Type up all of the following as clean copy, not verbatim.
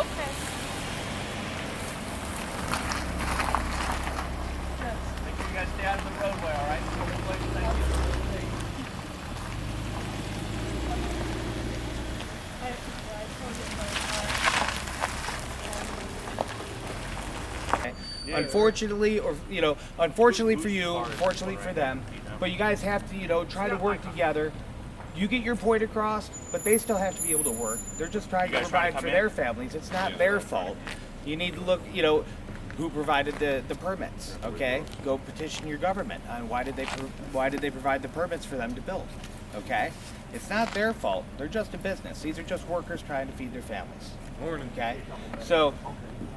Okay. Make sure you guys stay out of the roadway, all right? Unfortunately, unfortunately for you, unfortunately for them, but you guys have to, try to work together. You get your point across, but they still have to be able to work. They're just trying to provide for their families. It's not their fault. You need to look, who provided the permits, okay? Go petition your government on why did they provide the permits for them to build, okay? It's not their fault. They're just a business. These are just workers trying to feed their families. Okay? So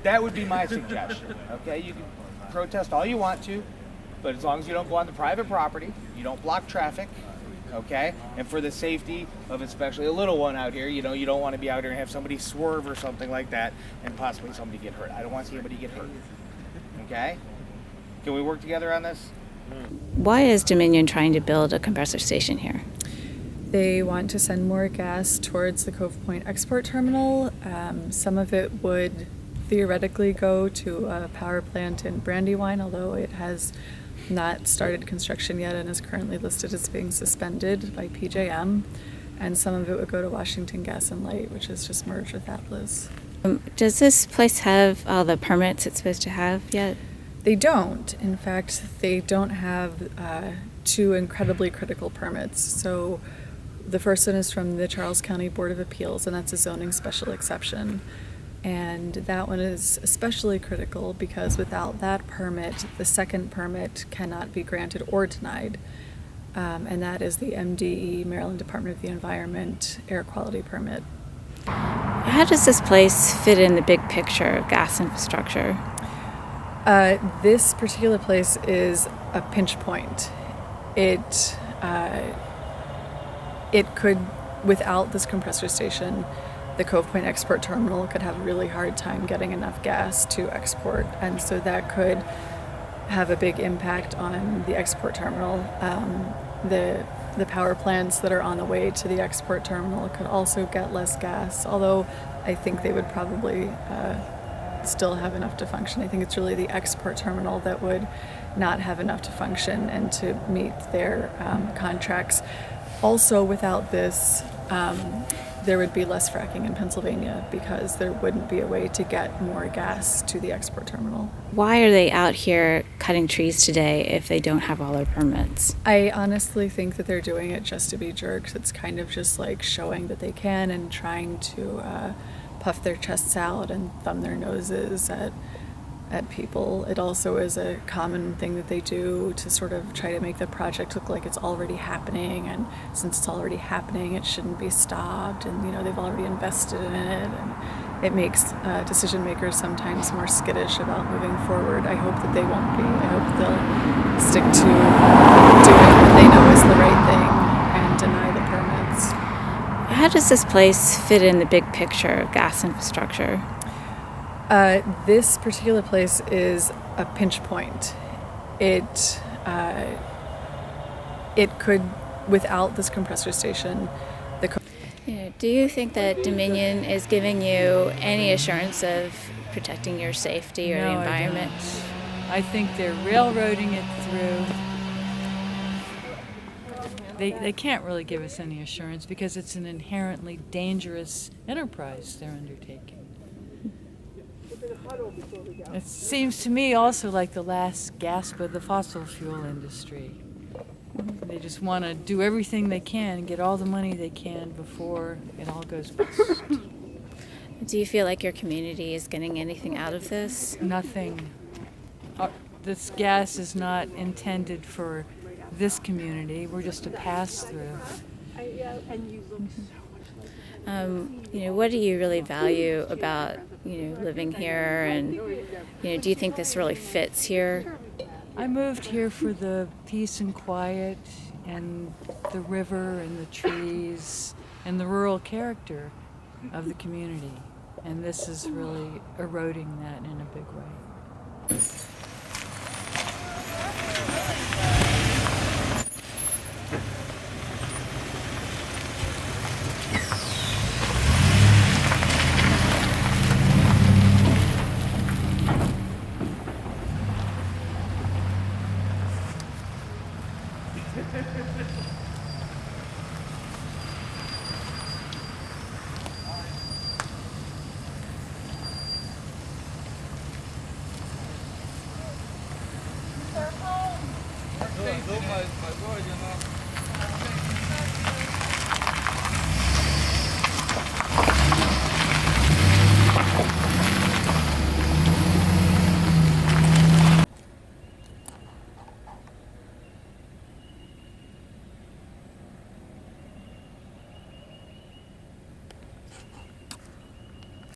that would be my suggestion, okay? You can protest all you want to, but as long as you don't go on the private property, you don't block traffic, okay? And for the safety of especially a little one out here, you don't want to be out here and have somebody swerve or something like that and possibly somebody get hurt. I don't want to see anybody get hurt, okay? Can we work together on this? Why is Dominion trying to build a compressor station here? They want to send more gas towards the Cove Point export terminal. Some of it would theoretically go to a power plant in Brandywine, although it has not started construction yet and is currently listed as being suspended by PJM. And some of it would go to Washington Gas and Light, which is just merged with Atlas. Does this place have all the permits it's supposed to have yet? They don't. In fact, they don't have two incredibly critical permits. So the first one is from the Charles County Board of Appeals, and that's a zoning special exception. And that one is especially critical because without that permit, the second permit cannot be granted or denied. And that is the MDE, Maryland Department of the Environment, air quality permit. How does this place fit in the big picture of gas infrastructure? This particular place is a pinch point. It could, without this compressor station, the Cove Point export terminal could have a really hard time getting enough gas to export, and so that could have a big impact on the export terminal. The power plants that are on the way to the export terminal could also get less gas, although I think they would probably still have enough to function. I think it's really the export terminal that would not have enough to function and to meet their contracts. Also, without this, there would be less fracking in Pennsylvania because there wouldn't be a way to get more gas to the export terminal. Why are they out here cutting trees today if they don't have all their permits? I honestly think that they're doing it just to be jerks. It's kind of just like showing that they can and trying to puff their chests out and thumb their noses at people. It also is a common thing that they do to sort of try to make the project look like it's already happening, and since it's already happening it shouldn't be stopped, and they've already invested in it, and it makes decision makers sometimes more skittish about moving forward. I hope that they won't be. I hope they'll stick to doing what they know is the right thing and deny the permits. How does this place fit in the big picture of gas infrastructure? This particular place is a pinch point. It could, without this compressor station, do you think that Dominion is giving you any assurance of protecting your safety or the environment? I think they're railroading it through. They can't really give us any assurance because it's an inherently dangerous enterprise they're undertaking. It seems to me also like the last gasp of the fossil fuel industry. They just want to do everything they can, get all the money they can before it all goes bust. Do you feel like your community is getting anything out of this? Nothing. This gas is not intended for this community. We're just a pass-through. What do you really value about living here, and do you think this really fits here? I moved here for the peace and quiet and the river and the trees and the rural character of the community, and this is really eroding that in a big way.